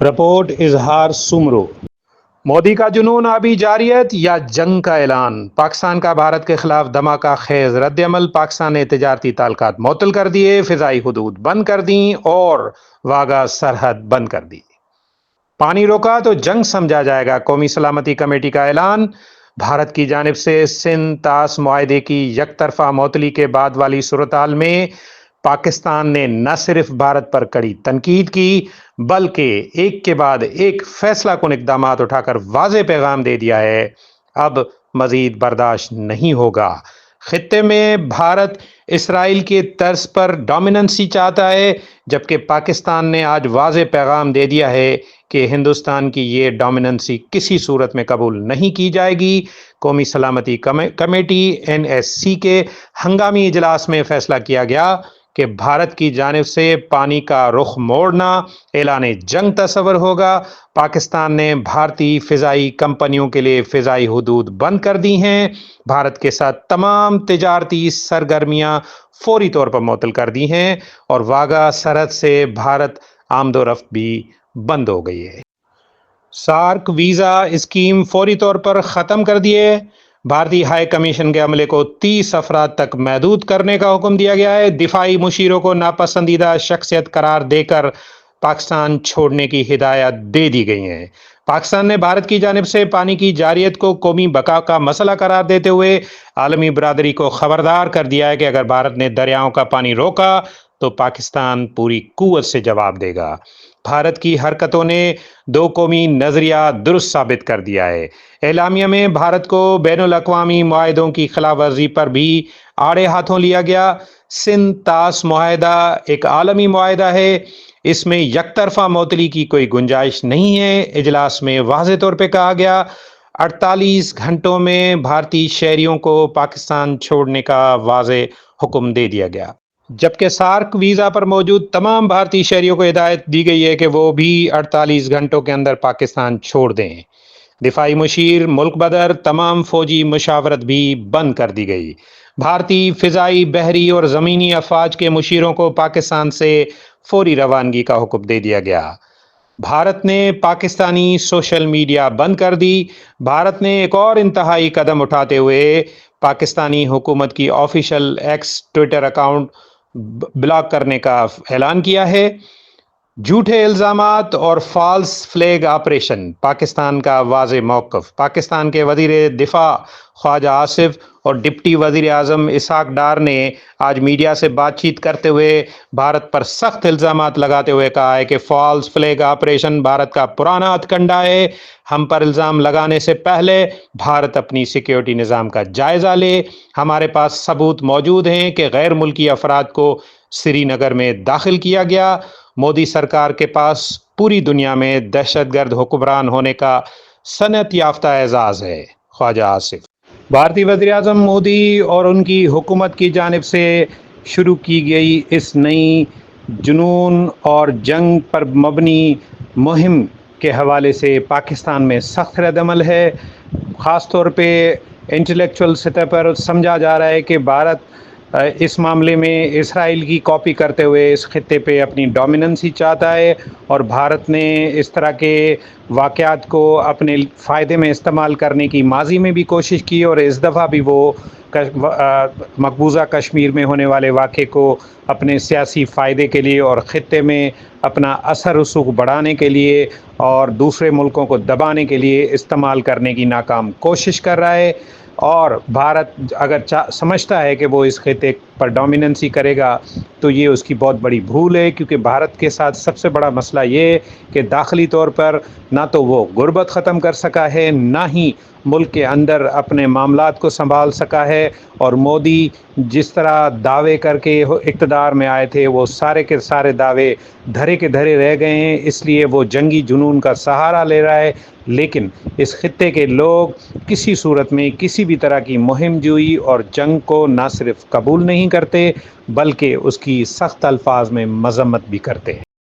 Report اظہار سومرو۔ مودی کا جنون آبی جارحیت یا جنگ کا اعلان۔ پاکستان کا بھارت کے خلاف دھماکہ خیز رد عمل۔ پاکستان نے تجارتی تعلقات معطل کر دیے، فضائی حدود بند کر دیں اور واگا سرحد بند کر دی۔ پانی روکا تو جنگ سمجھا جائے گا، قومی سلامتی کمیٹی کا اعلان۔ بھارت کی جانب سے سندھ طاس معاہدے کی یک طرفہ معطلی کے بعد والی صورتحال میں پاکستان نے نہ صرف بھارت پر کڑی تنقید کی بلکہ ایک کے بعد ایک فیصلہ کن اقدامات اٹھا کر واضح پیغام دے دیا ہے، اب مزید برداشت نہیں ہوگا۔ خطے میں بھارت اسرائیل کے طرز پر ڈومیننسی چاہتا ہے، جبکہ پاکستان نے آج واضح پیغام دے دیا ہے کہ ہندوستان کی یہ ڈومیننسی کسی صورت میں قبول نہیں کی جائے گی۔ قومی سلامتی کمیٹی NSC کے ہنگامی اجلاس میں فیصلہ کیا گیا کہ بھارت کی جانب سے پانی کا رخ موڑنا اعلان جنگ تصور ہوگا۔ پاکستان نے بھارتی فضائی کمپنیوں کے لیے فضائی حدود بند کر دی ہیں۔ بھارت کے ساتھ تمام تجارتی سرگرمیاں فوری طور پر معطل کر دی ہیں اور واگا سرحد سے بھارت آمد و رفت بھی بند ہو گئی ہے۔ سارک ویزا اسکیم فوری طور پر ختم کر دیے۔ بھارتی ہائی کمیشن کے عملے کو 30 افراد تک محدود کرنے کا حکم دیا گیا ہے۔ دفاعی مشیروں کو ناپسندیدہ شخصیت قرار دے کر پاکستان چھوڑنے کی ہدایت دے دی گئی ہیں۔ پاکستان نے بھارت کی جانب سے پانی کی جارحیت کو قومی بقا کا مسئلہ قرار دیتے ہوئے عالمی برادری کو خبردار کر دیا ہے کہ اگر بھارت نے دریاؤں کا پانی روکا تو پاکستان پوری قوت سے جواب دے گا۔ بھارت کی حرکتوں نے دو قومی نظریہ درست ثابت کر دیا ہے۔ اعلامیہ میں بھارت کو بین الاقوامی معاہدوں کی خلاف ورزی پر بھی آڑے ہاتھوں لیا گیا۔ سندھ طاس معاہدہ ایک عالمی معاہدہ ہے، اس میں یک طرفہ معطلی کی کوئی گنجائش نہیں ہے۔ اجلاس میں واضح طور پہ کہا گیا 48 گھنٹوں میں بھارتی شہریوں کو پاکستان چھوڑنے کا واضح حکم دے دیا گیا، جبکہ سارک ویزا پر موجود تمام بھارتی شہریوں کو ہدایت دی گئی ہے کہ وہ بھی 48 گھنٹوں کے اندر پاکستان چھوڑ دیں۔ دفاعی مشیر ملک بدر تمام فوجی مشاورت بھی بند کر دی گئی۔ بھارتی فضائی، بحری اور زمینی افواج کے مشیروں کو پاکستان سے فوری روانگی کا حکم دے دیا گیا۔ بھارت نے پاکستانی سوشل میڈیا بند کر دی۔ بھارت نے ایک اور انتہائی قدم اٹھاتے ہوئے پاکستانی حکومت کی official x Twitter account block کرنے کا اعلان کیا ہے۔ جھوٹے الزامات اور فالس فلیگ آپریشن، پاکستان کا واضح موقف۔ پاکستان کے وزیر دفاع خواجہ آصف اور ڈپٹی وزیر اعظم اسحاق ڈار نے آج میڈیا سے بات چیت کرتے ہوئے بھارت پر سخت الزامات لگاتے ہوئے کہا ہے کہ فالس فلیگ آپریشن بھارت کا پرانا ہتھ کنڈا ہے۔ ہم پر الزام لگانے سے پہلے بھارت اپنی سیکیورٹی نظام کا جائزہ لے۔ ہمارے پاس ثبوت موجود ہیں کہ غیر ملکی افراد کو سری نگر میں داخل کیا گیا۔ مودی سرکار کے پاس پوری دنیا میں دہشت گرد حکمران ہونے کا صنعت یافتہ اعزاز ہے: خواجہ آصف۔ بھارتی وزیر اعظم مودی اور ان کی حکومت کی جانب سے شروع کی گئی اس نئی جنون اور جنگ پر مبنی مہم کے حوالے سے پاکستان میں سخت رد عمل ہے۔ خاص طور پہ انٹلیکچوئل سطح پر سمجھا جا رہا ہے کہ بھارت اس معاملے میں اسرائیل کی کاپی کرتے ہوئے اس خطے پہ اپنی ڈومیننسی چاہتا ہے، اور بھارت نے اس طرح کے واقعات کو اپنے فائدے میں استعمال کرنے کی ماضی میں بھی کوشش کی، اور اس دفعہ بھی وہ مقبوضہ کشمیر میں ہونے والے واقعے کو اپنے سیاسی فائدے کے لیے اور خطے میں اپنا اثر رسوخ بڑھانے کے لیے اور دوسرے ملکوں کو دبانے کے لیے استعمال کرنے کی ناکام کوشش کر رہا ہے۔ اور بھارت اگر سمجھتا ہے کہ وہ اس خطے پر ڈومیننسی کرے گا تو یہ اس کی بہت بڑی بھول ہے، کیونکہ بھارت کے ساتھ سب سے بڑا مسئلہ یہ ہے کہ داخلی طور پر نہ تو وہ غربت ختم کر سکا ہے، نہ ہی ملک کے اندر اپنے معاملات کو سنبھال سکا ہے، اور مودی جس طرح دعوے کر کے اقتدار میں آئے تھے وہ سارے کے سارے دعوے دھرے کے دھرے رہ گئے ہیں، اس لیے وہ جنگی جنون کا سہارا لے رہا ہے۔ لیکن اس خطے کے لوگ کسی صورت میں کسی بھی طرح کی مہم جوئی اور جنگ کو نہ صرف قبول نہیں کرتے بلکہ اس کی سخت الفاظ میں مذمت بھی کرتے ہیں۔